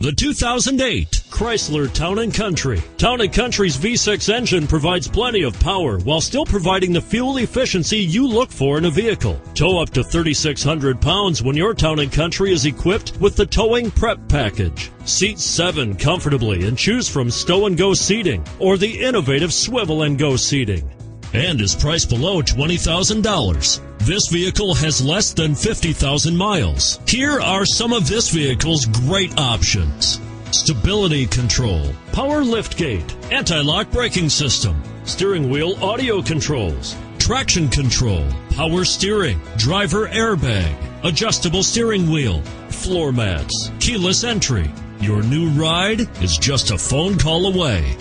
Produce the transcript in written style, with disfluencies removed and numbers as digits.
The 2008 Chrysler Town & Country. Town & Country's V6 engine provides plenty of power while still providing the fuel efficiency you look for in a vehicle. Tow up to 3,600 pounds when your Town & Country is equipped with the Towing Prep Package. Seat 7 comfortably and choose from stow and go seating or the innovative swivel and go seating. And is priced below $20,000. This vehicle has less than 50,000 miles. Here are some of this vehicle's great options: stability control, power liftgate, anti-lock braking system, steering wheel audio controls, traction control, power steering, driver airbag, adjustable steering wheel, floor mats, keyless entry. Your new ride is just a phone call away.